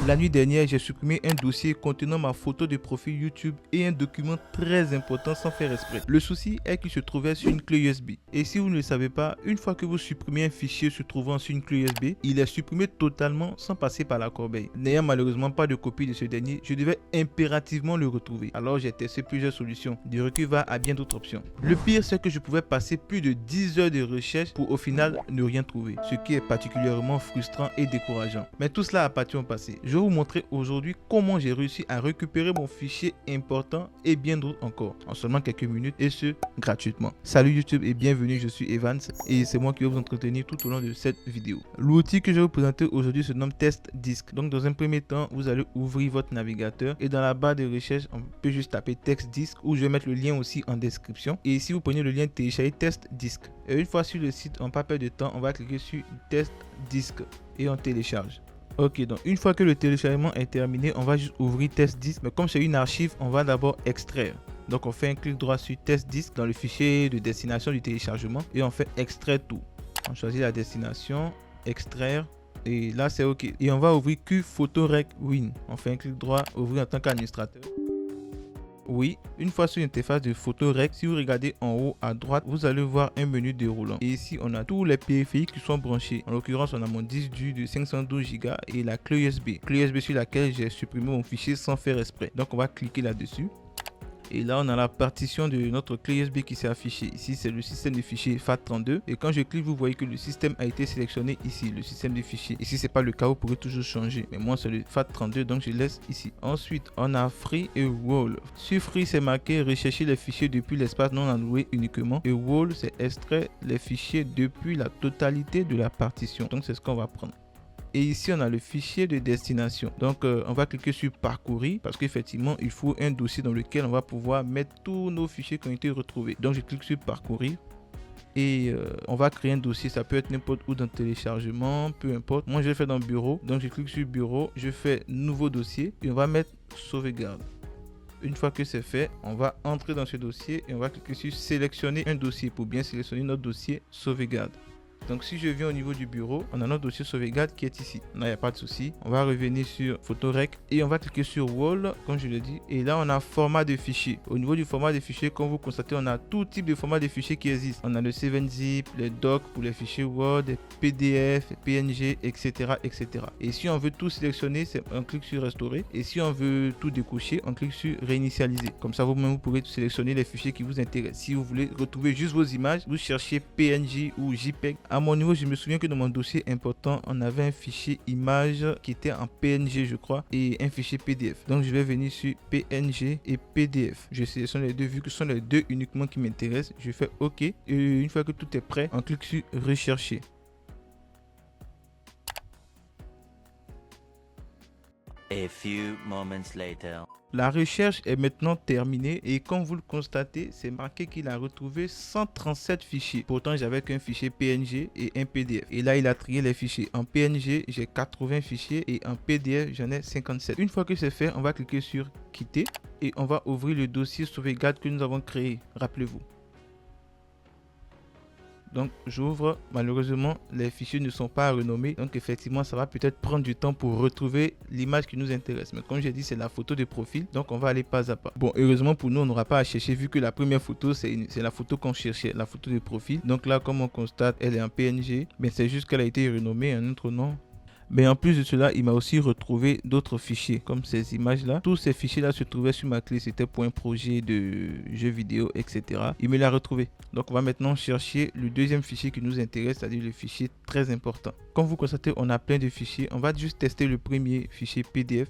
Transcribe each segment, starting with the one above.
La nuit dernière, j'ai supprimé un dossier contenant ma photo de profil YouTube et un document très important sans faire exprès. Le souci est qu'il se trouvait sur une clé USB. Et si vous ne le savez pas, une fois que vous supprimez un fichier se trouvant sur une clé USB, il est supprimé totalement sans passer par la corbeille. N'ayant malheureusement pas de copie de ce dernier, je devais impérativement le retrouver. Alors j'ai testé plusieurs solutions, du recul va à bien d'autres options. Le pire, c'est que je pouvais passer plus de 10 heures de recherche pour au final ne rien trouver, ce qui est particulièrement frustrant et décourageant. Mais tout cela appartient au passé. Je vais vous montrer aujourd'hui comment j'ai réussi à récupérer mon fichier important et bien d'autres encore en seulement quelques minutes et ce gratuitement. Salut YouTube et bienvenue, je suis Evans et c'est moi qui vais vous entretenir tout au long de cette vidéo. L'outil que je vais vous présenter aujourd'hui se nomme Test Disk. Donc dans un premier temps, vous allez ouvrir votre navigateur et dans la barre de recherche, on peut juste taper Test Disk ou je vais mettre le lien aussi en description. Et ici, vous prenez le lien télécharger Test Disk. Et une fois sur le site, on ne perd pas de temps, on va cliquer sur Test Disk et on télécharge. Ok, donc une fois que le téléchargement est terminé, on va juste ouvrir Test Disk. Mais comme c'est une archive, on va d'abord extraire. Donc on fait un clic droit sur Test Disk dans le fichier de destination du téléchargement et on fait extraire tout. On choisit la destination, extraire et là c'est ok. Et on va ouvrir QPhotoRec Win. On fait un clic droit, ouvrir en tant qu'administrateur. Oui, une fois sur l'interface de PhotoRec, si vous regardez en haut à droite, vous allez voir un menu déroulant. Et ici, on a tous les périphériques qui sont branchés. En l'occurrence, on a mon disque dur de 512 Go et la clé USB. Clé USB sur laquelle j'ai supprimé mon fichier sans faire exprès. Donc, on va cliquer là-dessus. Et là, on a la partition de notre clé USB qui s'est affichée. Ici, c'est le système de fichiers FAT32. Et quand je clique, vous voyez que le système a été sélectionné ici, le système de fichiers. Ici, c'est pas le cas, vous pourrez toujours changer. Mais moi, c'est le FAT32, donc je laisse ici. Ensuite, on a Free et Wall. Sur Free, c'est marqué rechercher les fichiers depuis l'espace non alloué uniquement. Et Wall, c'est extraire les fichiers depuis la totalité de la partition. Donc, c'est ce qu'on va prendre. Et ici, on a le fichier de destination. Donc, on va cliquer sur parcourir parce qu'effectivement, il faut un dossier dans lequel on va pouvoir mettre tous nos fichiers qui ont été retrouvés. Donc, je clique sur parcourir et on va créer un dossier. Ça peut être n'importe où dans le téléchargement, peu importe. Moi, je vais faire dans bureau. Donc, je clique sur bureau, je fais nouveau dossier et on va mettre sauvegarde. Une fois que c'est fait, on va entrer dans ce dossier et on va cliquer sur sélectionner un dossier pour bien sélectionner notre dossier sauvegarde. Donc si je viens au niveau du bureau, on a notre dossier sauvegarde qui est ici. Là, il n'y a pas de souci. On va revenir sur PhotoRec et on va cliquer sur Wall, comme je l'ai dit. Et là, on a format de fichier. Au niveau du format de fichier, comme vous constatez, on a tout type de format de fichiers qui existent. On a le 7zip, les docs pour les fichiers Word, les PDF, les PNG, etc., etc. Et si on veut tout sélectionner, on clique sur Restaurer. Et si on veut tout décocher, on clique sur Réinitialiser. Comme ça, vous-même, vous pourrez sélectionner les fichiers qui vous intéressent. Si vous voulez retrouver juste vos images, vous cherchez PNG ou JPEG. À mon niveau, je me souviens que dans mon dossier important, on avait un fichier image qui était en PNG, je crois, et un fichier PDF. Donc, je vais venir sur PNG et PDF. Je sélectionne les deux vu que ce sont les deux uniquement qui m'intéressent. Je fais OK. Et une fois que tout est prêt, on clique sur Rechercher. A few moments later. La recherche est maintenant terminée et comme vous le constatez, c'est marqué qu'il a retrouvé 137 fichiers. Pourtant, j'avais qu'un fichier PNG et un PDF. Et là, il a trié les fichiers. En PNG, j'ai 80 fichiers et en PDF, j'en ai 57. Une fois que c'est fait, on va cliquer sur Quitter et on va ouvrir le dossier sauvegarde que nous avons créé. Rappelez-vous. Donc j'ouvre, malheureusement les fichiers ne sont pas renommés, donc effectivement ça va peut-être prendre du temps pour retrouver l'image qui nous intéresse, mais comme j'ai dit c'est la photo de profil, donc on va aller pas à pas. Bon, heureusement pour nous on n'aura pas à chercher vu que la première photo c'est la photo qu'on cherchait, la photo de profil. Donc là comme on constate elle est en PNG, mais c'est juste qu'elle a été renommée un autre nom. Mais en plus de cela, il m'a aussi retrouvé d'autres fichiers comme ces images-là. Tous ces fichiers-là se trouvaient sur ma clé. C'était pour un projet de jeux vidéo, etc. Il me l'a retrouvé. Donc, on va maintenant chercher le deuxième fichier qui nous intéresse, c'est-à-dire le fichier très important. Comme vous constatez, on a plein de fichiers. On va juste tester le premier fichier PDF.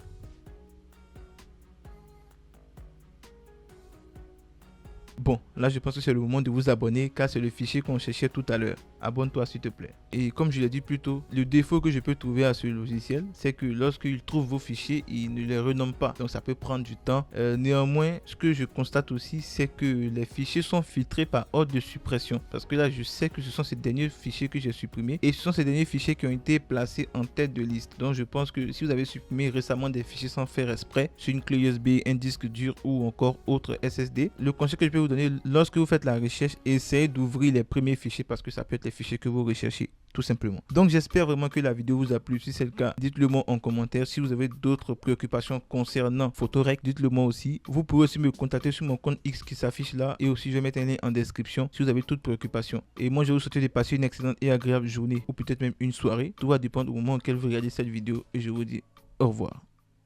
Bon, là je pense que c'est le moment de vous abonner car c'est le fichier qu'on cherchait tout à l'heure. Abonne-toi s'il te plaît. Et comme je l'ai dit plus tôt, le défaut que je peux trouver à ce logiciel, c'est que lorsqu'il trouve vos fichiers, il ne les renomme pas. Donc ça peut prendre du temps. Néanmoins, ce que je constate aussi, c'est que les fichiers sont filtrés par ordre de suppression. Parce que là, je sais que ce sont ces derniers fichiers que j'ai supprimés. Et ce sont ces derniers fichiers qui ont été placés en tête de liste. Donc je pense que si vous avez supprimé récemment des fichiers sans faire exprès, sur une clé USB, un disque dur ou encore autre SSD, le conseil que je peux vous donner, donné, lorsque vous faites la recherche, essayez d'ouvrir les premiers fichiers parce que ça peut être les fichiers que vous recherchez tout simplement. Donc j'espère vraiment que la vidéo vous a plu. Si c'est le cas, dites-le moi en commentaire. Si vous avez d'autres préoccupations concernant Photorec, dites-le moi aussi. Vous pouvez aussi me contacter sur mon compte X qui s'affiche là, et aussi je vais mettre un lien en description si vous avez toute préoccupation. Et moi je vous souhaite de passer une excellente et agréable journée, ou peut-être même une soirée. Tout va dépendre au moment auquel vous regardez cette vidéo, et je vous dis au revoir.